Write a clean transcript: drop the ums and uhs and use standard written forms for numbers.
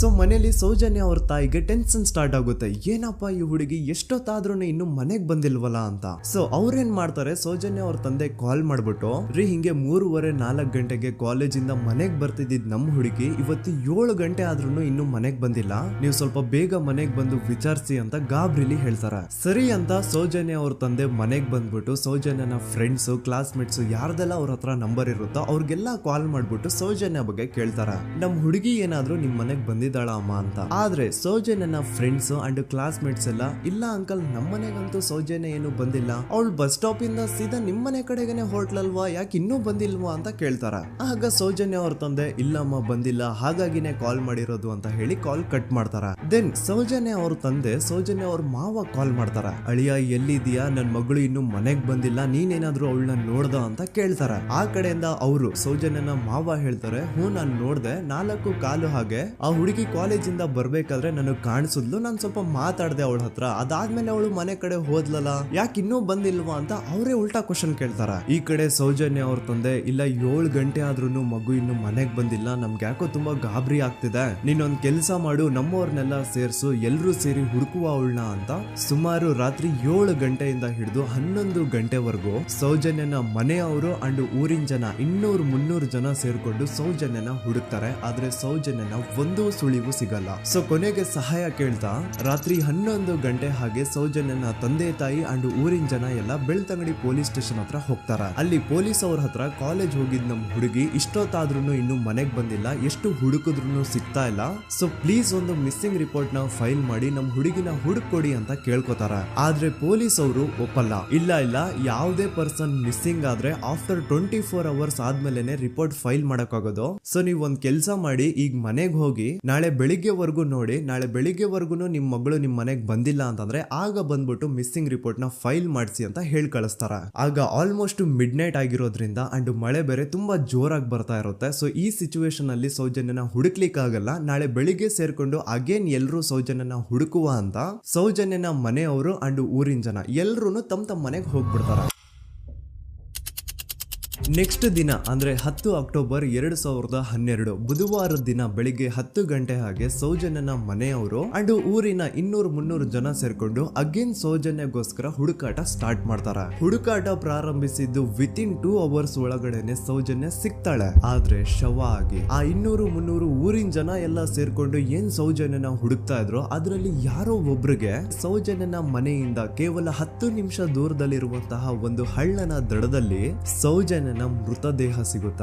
So ಮನೇಲಿ ಸೌಜನ್ಯ ಅವ್ರ ತಾಯಿಗೆ ಟೆನ್ಷನ್ ಸ್ಟಾರ್ಟ್ ಆಗುತ್ತೆ. ಏನಪ್ಪ ಈ ಹುಡುಗಿ ಎಷ್ಟೊತ್ತಾದ್ರೂ ಇನ್ನು ಮನೆಗ್ ಬಂದಿಲ್ವಲ್ಲ ಅಂತ. ಸೊ ಅವ್ರೇನ್ ಮಾಡ್ತಾರೆ, ಸೌಜನ್ಯ ಅವ್ರ ತಂದೆ ಕಾಲ್ ಮಾಡ್ಬಿಟ್ಟು, ರೀ ಹಿಂಗೆ 3:30-4 ಗಂಟೆಗೆ ಕಾಲೇಜಿಂದ ಮನೆಗ್ ಬರ್ತಿದ್ದಿದ್ ನಮ್ ಹುಡುಗಿ ಇವತ್ತು 7 ಗಂಟೆ ಆದ್ರೂ ಇನ್ನು ಮನೆಗ್ ಬಂದಿಲ್ಲ, ನೀವು ಸ್ವಲ್ಪ ಬೇಗ ಮನೆಗ್ ಬಂದು ವಿಚಾರಿಸಿ ಅಂತ ಗಾಬ್ರಿಲಿ ಹೇಳ್ತಾರೆ. ಸರಿ ಅಂತ ಸೌಜನ್ಯ ಅವ್ರ ತಂದೆ ಮನೆಗ್ ಬಂದ್ಬಿಟ್ಟು ಸೌಜನ್ಯನ ಫ್ರೆಂಡ್ಸ್ ಕ್ಲಾಸ್ಮೇಟ್ಸ್ ಯಾರ್ದೆಲ್ಲ ಅವ್ರ ಹತ್ರ ನಂಬರ್ ಇರುತ್ತೋ ಅವ್ರಿಗೆಲ್ಲ ಕಾಲ್ ಮಾಡ್ಬಿಟ್ಟು ಸೌಜನ್ಯ ಬಗ್ಗೆ ಕೇಳ್ತಾರೆ. ನಮ್ ಹುಡುಗಿ ಏನಾದ್ರೂ ನಿಮ್ ಮನೆಗ್ ಬಂದಿದ್ದಾಳ ಅಮ್ಮ ಅಂತ. ಆದ್ರೆ ಸೌಜನ್ಯನ ಫ್ರೆಂಡ್ಸ್ ಅಂಡ್ ಕ್ಲಾಸ್ಮೇಟ್ಸ್ ಎಲ್ಲ, ಇಲ್ಲ ಅಂಕಲ್ ನಮ್ಮ ಮನೆಗಂತೂ ಸೌಜನ್ಯ ಏನು ಬಂದಿಲ್ಲ, ಅವಳು ಬಸ್ ಸ್ಟಾಪ್ ಇಂದ ಸೀದಾ ನಿಮ್ ಮನೆ ಕಡೆಗೇನೆ ಹೋಟ್ಲಲ್ವಾ, ಯಾಕೆ ಇನ್ನೂ ಬಂದಿಲ್ವಾ ಅಂತ ಕೇಳ್ತಾರ. ಆಗ ಸೌಜನ್ಯ ಅವ್ರ ತಂದೆ, ಇಲ್ಲಮ್ಮ ಬಂದಿಲ್ಲ, ಹಾಗಾಗಿನೇ ಕಾಲ್ ಮಾಡಿರೋದು ಅಂತ ಹೇಳಿ ಕಾಲ್ ಕಟ್ ಮಾಡ್ತಾರ. ದೆನ್ ಸೌಜನ್ಯ ಅವ್ರ ತಂದೆ ಸೌಜನ್ಯ ಅವ್ರ ಮಾವ ಕಾಲ್ ಮಾಡ್ತಾರ. ಅಳಿಯ ಎಲ್ಲಿದೀಯಾ, ನನ್ ಮಗಳು ಇನ್ನು ಮನೆಗ್ ಬಂದಿಲ್ಲ, ನೀನೇನಾದ್ರೂ ಅವಳನ್ನ ನೋಡ್ದ ಅಂತ ಕೇಳ್ತಾರ. ಆ ಕಡೆಯಿಂದ ಅವರು ಸೌಜನ್ಯನ ಮಾವ ಹೇಳ್ತಾರೆ, ಹ್ಞೂ ನಾನ್ ನೋಡ್ದೆ, 4 ಕಾಲು ಹಾಗೆ ಆ ಹುಡುಗಿ ಕಾಲೇಜಿಂದ ಬರ್ಬೇಕಾದ್ರೆ ನನಗ್ ಕಾಣಿಸಿದ್ಲು, ನಾನ್ ಸ್ವಲ್ಪ ಮಾತಾಡ್ದೆ ಅವಳ ಹತ್ರ, ಅದಾದ್ಮೇಲೆ ಅವಳು ಮನೆ ಕಡೆ ಹೋದ್ಲಲ್ಲ, ಯಾಕೆ ಇನ್ನೂ ಬಂದಿಲ್ವಾ ಅಂತ ಅವರೇ ಉಲ್ಟಾ ಕ್ವಶನ್ ಕೇಳ್ತಾರ. ಈ ಕಡೆ ಸೌಜನ್ಯ ಅವ್ರ ತಂದೆ, ಇಲ್ಲ 7 ಗಂಟೆ ಆದ್ರೂ ಮಗು ಇನ್ನು ಮನೆಗ್ ಬಂದಿಲ್ಲ, ನಮ್ಗೆ ಯಾಕೋ ತುಂಬಾ ಗಾಬರಿ ಆಗ್ತಿದೆ, ನೀನೊಂದ್ ಕೆಲ್ಸ ಮಾಡು, ನಮ್ಮವ್ರನ್ನೆಲ್ಲ ಸೇರ್ಸು, ಎಲ್ರೂ ಸೇರಿ ಹುಡುಕುವ ಅವಳನ್ನ ಅಂತ ಸುಮಾರು ರಾತ್ರಿ 7 ಗಂಟೆಯಿಂದ ಹಿಡಿದು 11 ಗಂಟೆವರೆಗೂ ಸೌಜನ್ಯನ ಮನೆಯವರು ಅಂಡ್ ಊರಿನ ಜನ 200-300 ಜನ ಸೇರ್ಕೊಂಡು ಸೌಜನ್ಯನ ಹುಡುಕ್ತಾರೆ. ಆದ್ರೆ ಸೌಜನ್ಯನ ಒಂದು ಸುಳಿವು ಸಿಗಲ್ಲ. ಸೊ ಕೊನೆಗೆ ಸಹಾಯ ಕೇಳ್ತಾ ರಾತ್ರಿ 11 ಗಂಟೆ ಹಾಗೆ ಸೌಜನ್ಯನ ತಂದೆ ತಾಯಿ ಅಂಡ್ ಊರಿನ ಜನ ಎಲ್ಲ ಬೆಳ್ತಂಗಡಿ ಪೊಲೀಸ್ ಸ್ಟೇಷನ್ ಹತ್ರ ಹೋಗ್ತಾರ. ಅಲ್ಲಿ ಪೊಲೀಸ್ ಅವ್ರ ಹತ್ರ ಕಾಲೇಜ್ ಹೋಗಿದ್ ನಮ್ ಹುಡುಗಿ ಇಷ್ಟೊತ್ತಾದ್ರೂ ಇನ್ನು ಮನೆಗ್ ಬಂದಿಲ್ಲ, ಎಷ್ಟು ಹುಡುಕಿದ್ರು ಸಿಗ್ತಾ ಇಲ್ಲ, ಸೊ ಪ್ಲೀಸ್ ಒಂದು ಮಿಸ್ಸಿಂಗ್ ರಿಪೋರ್ಟ್ ನ ಫೈಲ್ ಮಾಡಿ ನಮ್ ಹುಡುಗಿನ ಹುಡುಕೊಡಿ ಅಂತ ಕೇಳ್ಕೊತಾರ. ಆದ್ರೆ ಪೊಲೀಸ್ ಅವರು ಒಪ್ಪಲ್ಲ. ಇಲ್ಲ ಯಾವುದೇ ಪರ್ಸನ್ ಮಿಸ್ಸಿಂಗ್ ಆದ್ರೆ ಆಫ್ಟರ್ 24 ಅವರ್ಸ್ ಆದ್ಮೇಲೆನೆ ರಿಪೋರ್ಟ್ ಫೈಲ್ ಮಾಡಕ್ಕಾಗೋದು. ಸೊ ನೀವ್ ಒಂದ್ ಕೆಲ್ಸ ಮಾಡಿ, ಈಗ ಮನೆಗ್ ಹೋಗಿ ನಾಳೆ ಬೆಳಿಗ್ಗೆವರೆಗೂ ನೋಡಿ, ನಾಳೆ ಬೆಳಿಗ್ಗೆವರೆಗೂ ನಿಮ್ ಮಗಳು ನಿಮ್ ಮನೆಗ್ ಬಂದಿಲ್ಲ ಅಂತಂದ್ರೆ ಆಗ ಬಂದ್ಬಿಟ್ಟು ಮಿಸ್ಸಿಂಗ್ ರಿಪೋರ್ಟ್ ನ ಫೈಲ್ ಮಾಡಿಸಿ ಅಂತ ಹೇಳಿ ಕಳಿಸ್ತಾರ. ಆಗ ಆಲ್ಮೋಸ್ಟ್ ಮಿಡ್ ನೈಟ್ ಆಗಿರೋದ್ರಿಂದ ಅಂಡ್ ಮಳೆ ಬೇರೆ ತುಂಬಾ ಜೋರಾಗಿ ಬರ್ತಾ ಇರುತ್ತೆ. ಸೊ ಈ ಸಿಚುವೇಶನ್ ಅಲ್ಲಿ ಸೌಜನ್ಯನ ಹುಡುಕ್ಲಿಕ್ಕೆ ಆಗಲ್ಲ. ನಾಳೆ ಬೆಳಿಗ್ಗೆ ಸೇರ್ಕೊಂಡು ಅಗೇನ್ ಎಲ್ರು ಸೌಜನ್ಯನ ಹುಡುಕುವ ಅಂತ ಸೌಜನ್ಯನ ಮನೆಯವರು ಅಂಡ್ ಊರಿನ ಜನ ಎಲ್ರು ತಮ್ಮ ಮನೆಗೆ ಹೋಗ್ಬಿಡ್ತಾರ. ನೆಕ್ಸ್ಟ್ ದಿನ ಅಂದ್ರೆ 10 ಅಕ್ಟೋಬರ್ 2012 ಬುಧವಾರದ ದಿನ ಬೆಳಿಗ್ಗೆ 10 ಗಂಟೆ ಹಾಗೆ ಸೌಜನ್ಯನ ಮನೆಯವರು ಅಂಡ್ ಊರಿನ 200-300 ಜನ ಸೇರ್ಕೊಂಡು ಅಗೇನ್ ಸೌಜನ್ಯಗೋಸ್ಕರ ಹುಡುಕಾಟ ಸ್ಟಾರ್ಟ್ ಮಾಡ್ತಾರ. ಹುಡುಕಾಟ ಪ್ರಾರಂಭಿಸಿದ್ದು ವಿತಿನ್ 2 ಅವರ್ಸ್ ಒಳಗಡೆನೆ ಸೌಜನ್ಯ ಸಿಗ್ತಾಳೆ. ಆದ್ರೆ ಶವ ಆಗಿ. ಆ 200-300 ಊರಿನ ಜನ ಎಲ್ಲ ಸೇರ್ಕೊಂಡು ಏನ್ ಸೌಜನ್ಯನ ಹುಡುಕ್ತಾ ಇದ್ರು, ಅದ್ರಲ್ಲಿ ಯಾರೋ ಒಬ್ರಿಗೆ ಸೌಜನ್ಯನ ಮನೆಯಿಂದ ಕೇವಲ 10 ನಿಮಿಷ ದೂರದಲ್ಲಿರುವಂತಹ ಒಂದು ಹಳ್ಳನ ದಡದಲ್ಲಿ ಸೌಜನ್ಯನ ಮೃತದೇಹ ಸಿಗುತ್ತೆ.